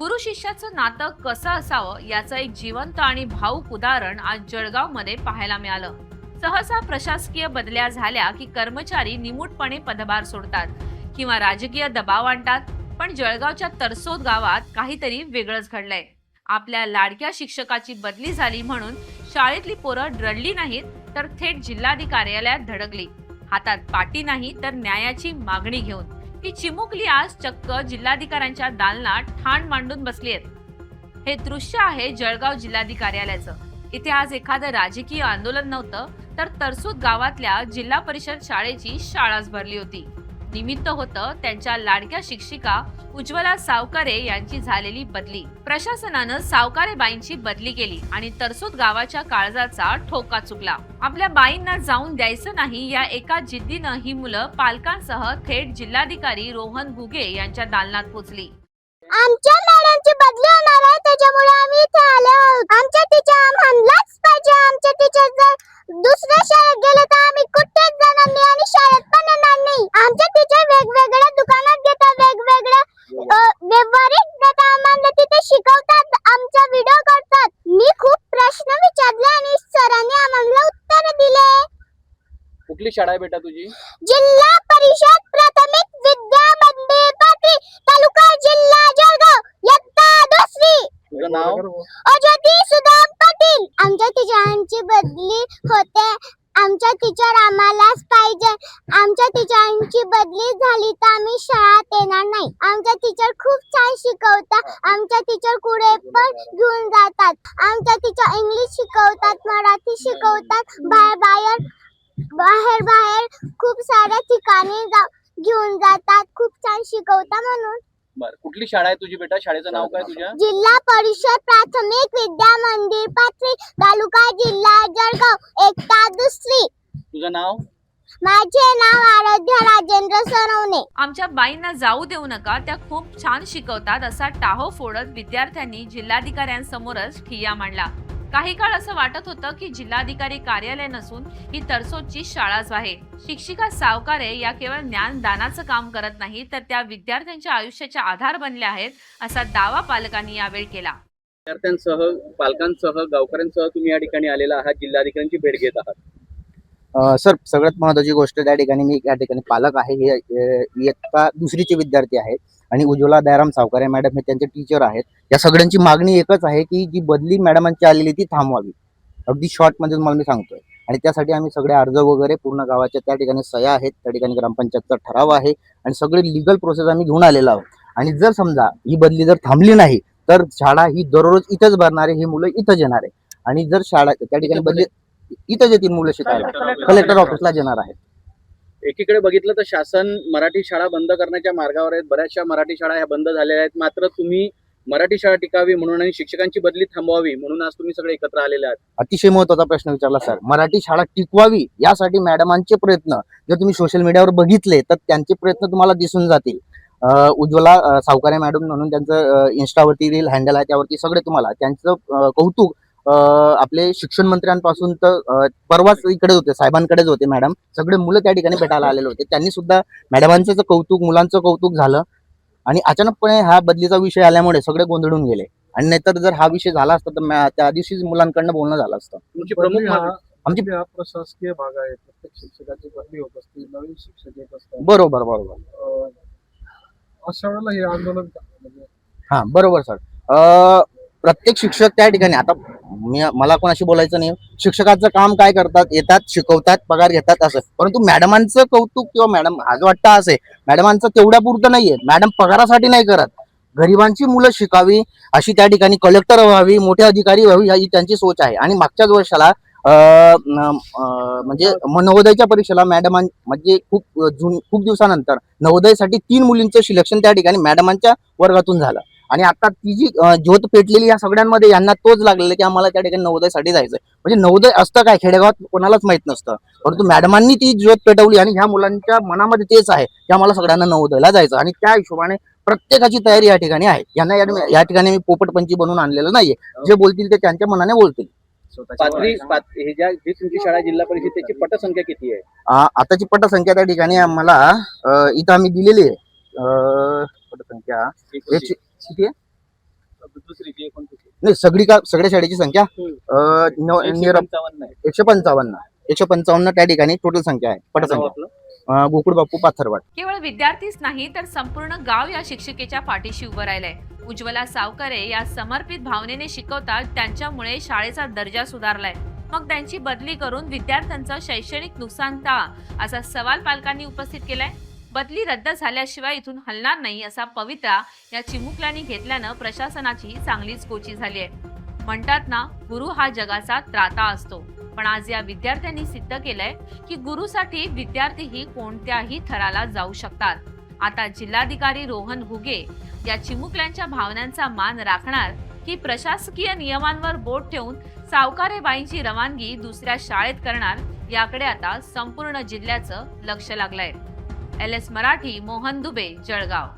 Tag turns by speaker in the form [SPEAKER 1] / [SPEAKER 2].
[SPEAKER 1] गुरु शिष्याचं नातं कसं असावं याचं एक जिवंत आणि भावूक उदाहरण आज जळगावमध्ये पाहायला मिळालं. सहसा प्रशासकीय बदल्या झाल्या की कर्मचारी निमूटपणे पदभार सोडतात किंवा राजकीय दबाव आणतात. पण जळगावच्या तरसोद गावात काहीतरी वेगळंच घडलंय. आपल्या लाडक्या शिक्षकाची बदली झाली म्हणून शाळेतली पोरं रडली नाहीत, तर थेट जिल्हाधिकारी कार्यालयात धडकली. हातात पाटी नाही तर न्यायाची मागणी घेऊन. ही चिमुकली आज चक्क जिल्हाधिकाऱ्यांच्या दालनात ठाण मांडून बसली आहेत. हे दृश्य आहे जळगाव जिल्हाधिकारी कार्यालयाचं. इथे आज एखादं राजकीय आंदोलन नव्हतं, तर तरसूद गावातल्या जिल्हा परिषद शाळेची शाळाच भरली होती. निमित्त होतं त्यांच्या लाडक्या शिक्षिका उज्ज्वला सावकारे यांची झालेली बदली. प्रशासनानं सावकारे बाईंची बदली केली आणि तरसूद गावाच्या काळजाचा ठोका चुकला. आपल्या बाईंना जाऊन द्यायचं नाही या एका जिद्दीनं ही मुलं पालकांसह थेट जिल्हाधिकारी रोहन गुगे यांच्या दालनात पोहोचली.
[SPEAKER 2] आमच्या मॅडमची बदली होणार आहे, त्याच्यामुळे आम्ही इथे आलो आहोत. आमच्या टीचर म्हणलाच पाहिजे. आमच्या टीचर जर दुसऱ्या शाळेत गेले तर आम्ही कुठेच जाणार नाही आणि शाळेत पण येणार नाही. आमच्या टीचर वेगवेगळ्या दुकानात घेतात, वेगवेगळ्या व्यवहारिक देतात, आम्हाला तिथे शिकवतात, आमचा व्हिडिओ करतात. मी खूप प्रश्न विचारले आणि सरांनी आम्हाला उत्तर दिले.
[SPEAKER 3] कुठली शाळा आहे बेटा तुझी?
[SPEAKER 2] जिल्हा परिषद प्राथमिक विद्या मंदिर पाथरी, तालुका जिल्हा जळगाव, इयत्ता 2री.
[SPEAKER 3] तुझं नाव?
[SPEAKER 2] अजोती सुदाम पाटील. आमच्या टीचरांची बदली होते. आमच्या टीचर आम्हालाच पाहिजे. आमच्या टीचरांची बदली झाली तर आम्ही शाळेत येणार नाही. आमच्या टीचर खूप छान शिकवतात. आमच्या टीचर कुठे पण घेऊन जातात. आमच्या टीचर इंग्लिश शिकवतात, मराठी शिकवतात, बाहेर खूप साऱ्या ठिकाणी घेऊन जातात. खूप छान शिकवतात म्हणून.
[SPEAKER 3] बर, कुठली शाळा आहे तुझी बेटा? शाळेचं नाव काय तुझ्या?
[SPEAKER 2] जिल्हा परिषद प्राथमिक विद्या मंदिर पाथरी, तालुका जिल्हा जळगाव, इयत्ता 2री.
[SPEAKER 3] तुझं नाव?
[SPEAKER 2] माझे नाव आराध्या राजेंद्र सोनवणे.
[SPEAKER 1] आमच्या बाईंना जाऊ देऊ नका, त्या खूप छान शिकवतात असा टाहो फोडत विद्यार्थ्यांनी जिल्हाधिकाऱ्यांसमोरच ठिय्या मांडला. काही काळ असं वाटत होतं की जिल्हाधिकारी कार्यालय नसून ही तरसोदची शाळाच आहे. शिक्षिका सावकारे या केवळ ज्ञानदानाचं काम करत नाही, तर त्या विद्यार्थ्यांच्या आयुष्याचा आधार बनल्या आहेत असा दावा पालकांनी यावेळी केला.
[SPEAKER 3] विद्यार्थ्यांसह, पालकांसह, गावकऱ्यांसह तुम्ही या ठिकाणी आलेला आहात, जिल्हाधिकाऱ्यांची भेट घेत आहात.
[SPEAKER 4] सर, सगळ्यात महत्त्वाची गोष्ट त्या ठिकाणी मी या ठिकाणी पालक आहे. हे इयत्ता 2रीचे विद्यार्थी आहेत आणि उज्ज्वला दयाराम सावकारे मॅडम हे त्यांचे टीचर आहेत. या सगळ्यांची मागणी एकच आहे की जी बदली मॅडमांची आलेली ती थांबवावी. अगदी शॉर्टमध्ये तुम्हाला मी सांगतोय. आणि त्यासाठी आम्ही सगळे अर्ज वगैरे पूर्ण गावाच्या त्या ठिकाणी सह्या आहेत, त्या ठिकाणी ग्रामपंचायतचा ठराव आहे आणि सगळे लिगल प्रोसेस आम्ही घेऊन आलेलो आहोत. आणि जर समजा ही बदली जर थांबली नाही तर शाळा ही दररोज इथंच भरणार आहे. ही मुलं इथंच येणार आहे आणि जर शाळा त्या ठिकाणी बदली इथं येतील मुलं शिकायला, कलेक्टर ऑफिसला येणार आहेत.
[SPEAKER 3] एकीकडे बघितलं तर शासन मराठी शाळा बंद करण्याच्या मार्गावर आहेत. बऱ्याचशा मराठी शाळा ह्या बंद झालेल्या आहेत. मात्र तुम्ही मराठी शाळा टिकावी म्हणून आणि शिक्षकांची बदली थांबवावी म्हणून आज तुम्ही सगळे एकत्र आलेले आहात.
[SPEAKER 4] अतिशय महत्त्वाचा प्रश्न विचारला सर. मराठी शाळा टिकवावी यासाठी मॅडमांचे प्रयत्न जर तुम्ही सोशल मीडियावर बघितले तर त्यांचे प्रयत्न तुम्हाला दिसून जातील. उज्ज्वला सावकारे मॅडम म्हणून त्यांचं इन्स्टावरती रील हँडल आहे, त्यावरती सगळे तुम्हाला त्यांचं कौतुक आपले शिक्षण मंत्र्यांपासून तर परवाच इकडे होते, साहेबांकडेच होते मॅडम. सगळे मुलं त्या ठिकाणी भेटायला आलेले होते. त्यांनी सुद्धा मॅडमांचं कौतुक, मुलांचं कौतुक झालं आणि अचानकपणे हा बदलीचा विषय आल्यामुळे सगळे गोंधळून गेले. आणि नाहीतर जर हा विषय झाला असता तर त्या दिवशीच मुलांकडनं बोलणं झालं असतं.
[SPEAKER 3] तुमची प्रमुख
[SPEAKER 4] आमची
[SPEAKER 5] प्रशासकीय भाग आहे. प्रत्येक शिक्षकाची बदली होत असते, नवीन शिक्षक येत असतात.
[SPEAKER 4] बरोबर.
[SPEAKER 5] अशा वेळेला हे आंदोलन
[SPEAKER 4] हा बरोबर सर. प्रत्येक शिक्षक त्या ठिकाणी, आता मला कोणाशी बोलायचं नाही. शिक्षकाचं काम काय करतात, येतात, शिकवतात, पगार घेतात असं. परंतु मॅडमांचं कौतुक किंवा मॅडम आज वाटतं असे मॅडमांचं तेवढ्या पुरतं नाहीये. मॅडम पगारासाठी नाही करत, गरिबांची मुलं शिकावी अशी त्या ठिकाणी कलेक्टर व्हावी, मोठे अधिकारी व्हावी ही त्यांची सोच आहे. आणि मागच्याच वर्षाला म्हणजे नवोदयच्या परीक्षेला मॅडम म्हणजे खूप दिवसानंतर नवोदयसाठी 3 मुलींचं सिलेक्शन त्या ठिकाणी मॅडमांच्या वर्गातून झालं. आणि आता ती जी ज्योत पेटलेली या सगळ्यांमध्ये यांना तोच लागलेला की आम्हाला त्या ठिकाणी नवोदयसाठी जायचंय. म्हणजे नवोदय असतं काय खेडेगावात कोणालाच माहित नसतं, परंतु मॅडमांनी ती ज्योत पेटवली आणि ह्या मुलांच्या मनामध्ये तेच आहे की आम्हाला सगळ्यांना नवोदयला जायचं. आणि त्या हिशोबाने प्रत्येकाची तयारी या ठिकाणी आहे. यांना या ठिकाणी मी पोपटपंची बनवून आणलेलं नाहीये. जे बोलतील ते त्यांच्या मनाने बोलतील.
[SPEAKER 3] पाथरी हे ज्या जी तुमची शाळा जिल्हा परिषद त्याची पटसंख्या किती आहे?
[SPEAKER 4] आताची पटसंख्या त्या ठिकाणी आम्हाला इथं आम्ही दिलेली आहे. पटसंख्या किती आहे?
[SPEAKER 3] दुसरीची एकूण दुसरी
[SPEAKER 4] नाही सगळ्या शाळेची संख्या नियर
[SPEAKER 3] 155 आहे.
[SPEAKER 4] 155 त्या ठिकाणी टोटल संख्या आहे
[SPEAKER 3] नाव
[SPEAKER 4] पटसंख्या.
[SPEAKER 3] आपलं?
[SPEAKER 4] गोकुळ बापू पाथरवाड.
[SPEAKER 1] केवळ विद्यार्थीच नाही तर संपूर्ण गाव या शिक्षिकेच्या पाठीशी उभं राहिलंय. उज्ज्वला सावकारे या समर्पित भावनेने शिकवतात, त्यांच्यामुळे शाळेचा दर्जा सुधारलाय. मग त्यांची बदली करून विद्यार्थ्यांचं शैक्षणिक नुकसान टाळा असा सवाल पालकांनी उपस्थित केलाय. बदली रद्द झाल्याशिवाय इथून हलणार नाही असा पवित्रा या चिमुकल्यांनी घेतल्यानं प्रशासनाची चांगलीच कोची झाली आहे. म्हणतात ना, गुरु हा जगाचा त्राता असतो. पण आज या विद्यार्थ्यांनी सिद्ध केलंय की गुरुसाठी विद्यार्थीही कोणत्याही थराला जाऊ शकतात. आता जिल्हाधिकारी रोहन घुगे या चिमुकल्यांच्या भावनांचा मान राखणार की प्रशासकीय नियमांवर बोट ठेवून सावकारेबाईंची रवानगी दुसऱ्या शाळेत करणार, याकडे आता संपूर्ण जिल्ह्याचं लक्ष लागलंय. LS मराठी, मोहन दुबे, जळगाव.